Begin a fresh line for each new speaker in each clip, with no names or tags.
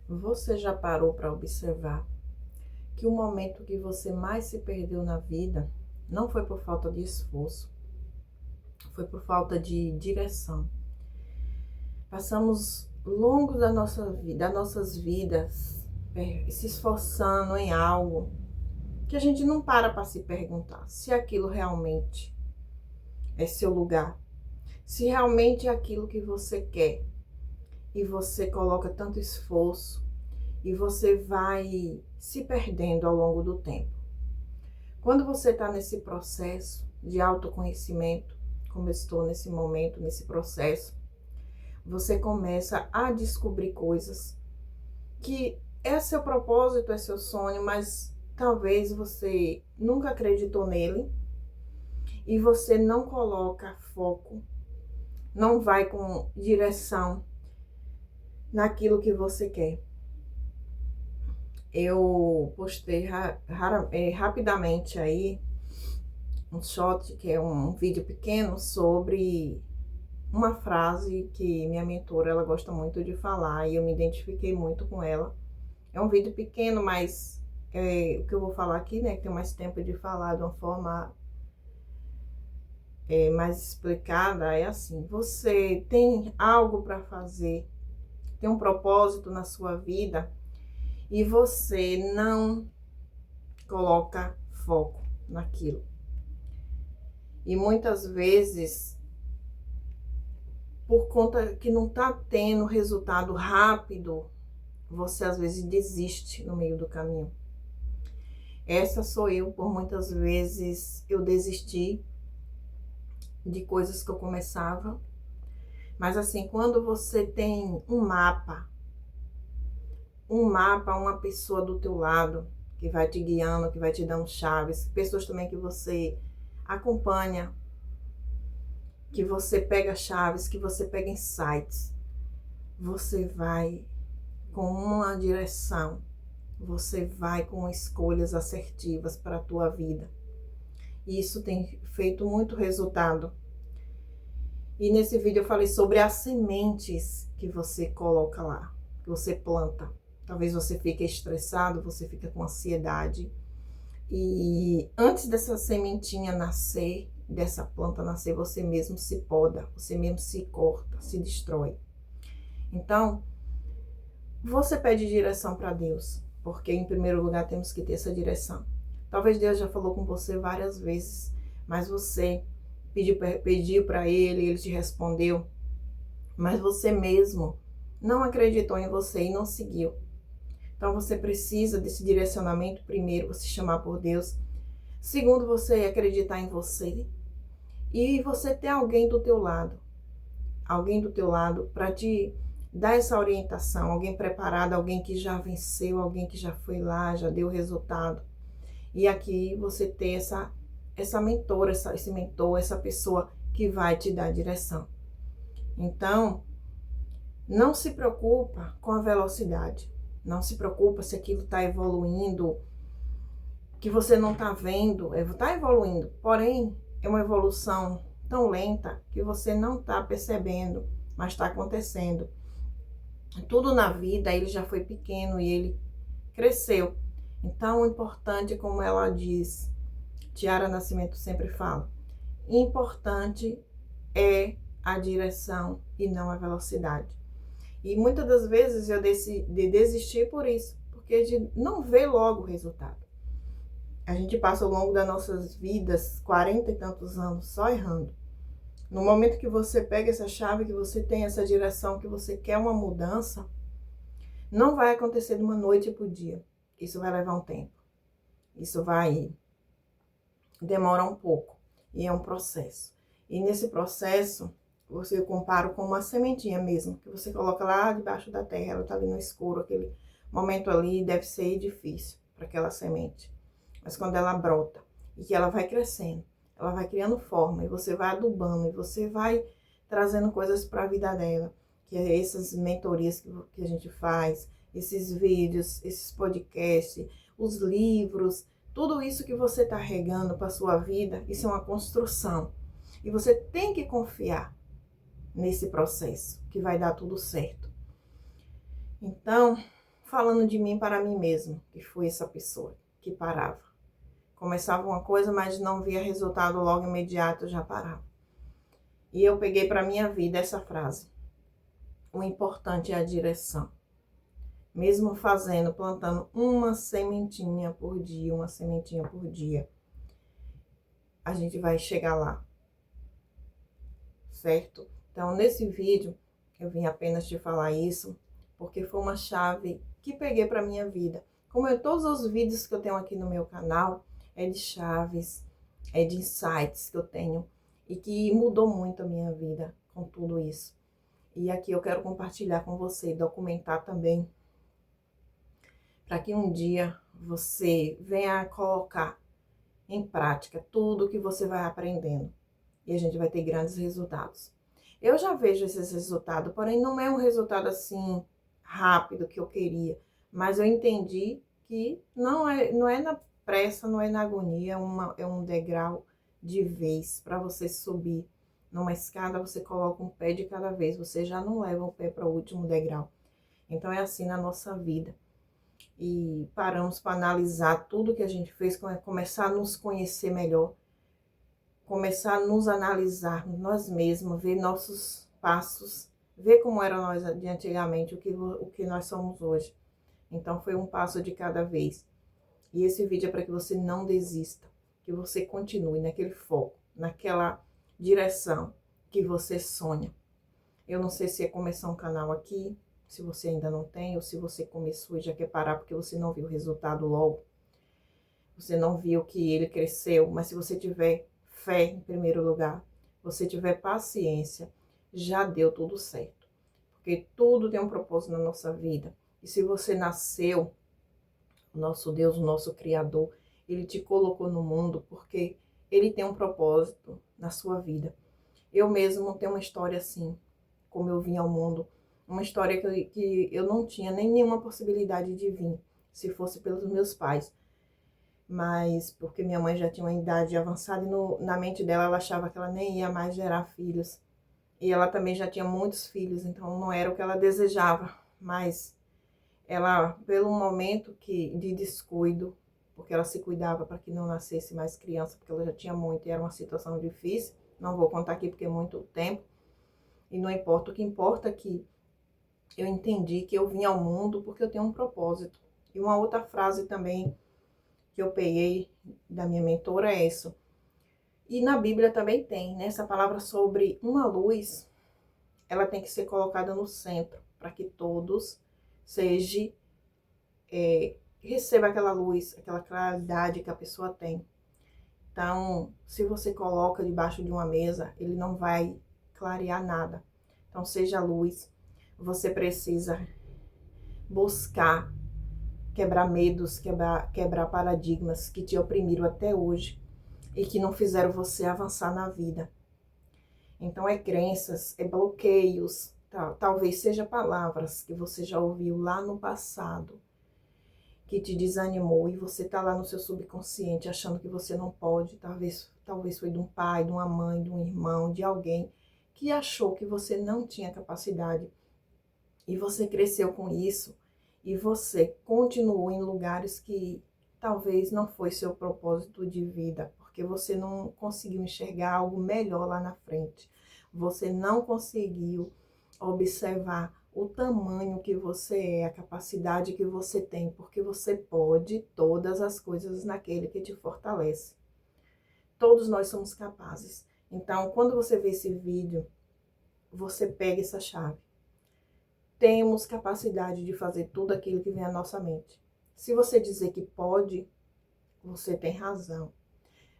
Você já parou para observar que o momento que você mais se perdeu na vida não foi por falta de esforço, foi por falta de direção. Passamos longo das nossas vidas se esforçando em algo que a gente não para se perguntar se aquilo realmente é seu lugar, se realmente é aquilo que você quer e você coloca tanto esforço e você vai se perdendo ao longo do tempo. Quando você está nesse processo de autoconhecimento, como eu estou nesse momento, nesse processo, você começa a descobrir coisas que é seu propósito, é seu sonho, mas talvez você nunca acreditou nele e você não coloca foco, não vai com direção naquilo que você quer. Eu postei rapidamente aí um shot, que é um vídeo pequeno, sobre uma frase que minha mentora ela gosta muito de falar e eu me identifiquei muito com ela. É um vídeo pequeno, mas o que eu vou falar aqui, né, que tem mais tempo de falar de uma forma mais explicada, é assim: você tem algo para fazer, tem um propósito na sua vida e você não coloca foco naquilo. E muitas vezes, por conta que não está tendo resultado rápido, você às vezes desiste no meio do caminho. Essa sou eu, por muitas vezes eu desisti de coisas que eu começava. Mas assim, quando você tem um mapa, uma pessoa do teu lado que vai te guiando, que vai te dando chaves, pessoas também que você acompanha, que você pega chaves, que você pega insights, você vai com uma direção, você vai com escolhas assertivas para a tua vida. E isso tem feito muito resultado. E nesse vídeo eu falei sobre as sementes que você coloca lá, que você planta. Talvez você fique estressado, você fica com ansiedade. E antes dessa sementinha nascer, dessa planta nascer, você mesmo se poda, você mesmo se corta, se destrói. Então, você pede direção para Deus, porque em primeiro lugar temos que ter essa direção. Talvez Deus já falou com você várias vezes, mas você pediu para ele te respondeu, mas você mesmo não acreditou em você e não seguiu. Então você precisa desse direcionamento. Primeiro, você chamar por Deus. Segundo, você acreditar em você. E você ter alguém do teu lado. Alguém do teu lado para te dar essa orientação. Alguém preparado, alguém que já venceu, alguém que já foi lá, já deu resultado. E aqui você ter essa mentora, esse mentor, essa pessoa que vai te dar direção. Então, não se preocupa com a velocidade. Não se preocupa se aquilo está evoluindo, que você não está vendo. Está evoluindo, porém, é uma evolução tão lenta que você não está percebendo, mas está acontecendo. Tudo na vida, ele já foi pequeno e ele cresceu. Então, o importante, como ela diz, Tiara Nascimento sempre fala, importante é a direção e não a velocidade. E muitas das vezes eu decidi desistir por isso, porque de não ver logo o resultado. A gente passa ao longo das nossas vidas 40 e tantos anos só errando. No momento que você pega essa chave, que você tem essa direção, que você quer uma mudança, não vai acontecer de uma noite para o dia. Isso vai levar um tempo. Isso vai demorar um pouco. E é um processo. E nesse processo, eu comparo com uma sementinha mesmo, que você coloca lá debaixo da terra, ela tá ali no escuro, aquele momento ali deve ser difícil para aquela semente. Mas quando ela brota e que ela vai crescendo, ela vai criando forma, e você vai adubando, e você vai trazendo coisas para a vida dela, que é essas mentorias que a gente faz, esses vídeos, esses podcasts, os livros, tudo isso que você está regando para sua vida, isso é uma construção. E você tem que confiar nesse processo, que vai dar tudo certo. Então, falando de mim para mim mesmo, que fui essa pessoa que parava. Começava uma coisa, mas não via resultado logo imediato, já parava. E eu peguei para minha vida essa frase: o importante é a direção. Mesmo fazendo, plantando uma sementinha por dia, a gente vai chegar lá, certo? Então, nesse vídeo, eu vim apenas te falar isso, porque foi uma chave que peguei para minha vida. Como todos os vídeos que eu tenho aqui no meu canal, é de chaves, é de insights que eu tenho, e que mudou muito a minha vida com tudo isso. E aqui eu quero compartilhar com você, documentar também, para que um dia você venha colocar em prática tudo que você vai aprendendo. E a gente vai ter grandes resultados. Eu já vejo esses resultados, porém não é um resultado assim rápido que eu queria. Mas eu entendi que não é na pressa, não é na agonia, é um degrau de vez para você subir. Numa escada você coloca um pé de cada vez, você já não leva o pé para o último degrau. Então é assim na nossa vida. E paramos para analisar tudo que a gente fez, começar a nos conhecer melhor, começar a nos analisar nós mesmos, ver nossos passos, ver como era nós de antigamente, o que nós somos hoje. Então foi um passo de cada vez. E esse vídeo é para que você não desista, que você continue naquele foco, naquela direção que você sonha. Eu não sei se é começar um canal aqui, se você ainda não tem, ou se você começou e já quer parar porque você não viu o resultado logo. Você não viu que ele cresceu, mas se você tiver fé em primeiro lugar, você tiver paciência, já deu tudo certo. Porque tudo tem um propósito na nossa vida. E se você nasceu, o nosso Deus, o nosso Criador, ele te colocou no mundo porque ele tem um propósito na sua vida. Eu mesmo tenho uma história assim, como eu vim ao mundo, uma história que eu não tinha nem nenhuma possibilidade de vir, se fosse pelos meus pais. Mas porque minha mãe já tinha uma idade avançada e na mente dela ela achava que ela nem ia mais gerar filhos. E ela também já tinha muitos filhos, então não era o que ela desejava. Mas ela, pelo momento de descuido, porque ela se cuidava para que não nascesse mais criança, porque ela já tinha muito e era uma situação difícil. Não vou contar aqui porque é muito tempo. E não importa, o que importa é que eu entendi que eu vim ao mundo porque eu tenho um propósito. E uma outra frase também que eu peguei da minha mentora é isso. E na Bíblia também tem, né? Essa palavra sobre uma luz, ela tem que ser colocada no centro, para que todos recebam aquela luz, aquela claridade que a pessoa tem. Então, se você coloca debaixo de uma mesa, ele não vai clarear nada. Então, seja luz. Você precisa buscar quebrar medos, quebrar paradigmas que te oprimiram até hoje e que não fizeram você avançar na vida. Então é crenças, é bloqueios, talvez seja palavras que você já ouviu lá no passado, que te desanimou e você tá lá no seu subconsciente achando que você não pode, talvez foi de um pai, de uma mãe, de um irmão, de alguém que achou que você não tinha capacidade e você cresceu com isso. E você continuou em lugares que talvez não foi seu propósito de vida, porque você não conseguiu enxergar algo melhor lá na frente. Você não conseguiu observar o tamanho que você é, a capacidade que você tem, porque você pode todas as coisas naquele que te fortalece. Todos nós somos capazes. Então, quando você vê esse vídeo, você pega essa chave. Temos capacidade de fazer tudo aquilo que vem à nossa mente. Se você dizer que pode, você tem razão.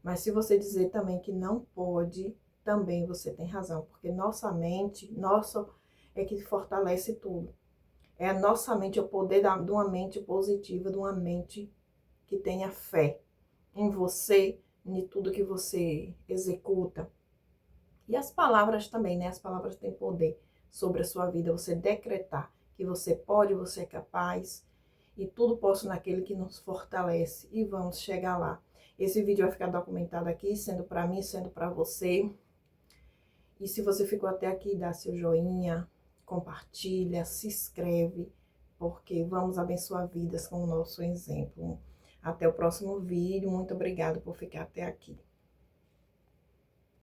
Mas se você dizer também que não pode, também você tem razão. Porque nossa mente, é que fortalece tudo. É a nossa mente, é o poder de uma mente positiva, de uma mente que tenha fé em você, em tudo que você executa. E as palavras também, né? As palavras têm poder sobre a sua vida, você decretar que você pode, você é capaz, e tudo posso naquele que nos fortalece, e vamos chegar lá. Esse vídeo vai ficar documentado aqui, sendo para mim, sendo para você. E se você ficou até aqui, dá seu joinha, compartilha, se inscreve, porque vamos abençoar vidas com o nosso exemplo. Até o próximo vídeo. Muito obrigada por ficar até aqui.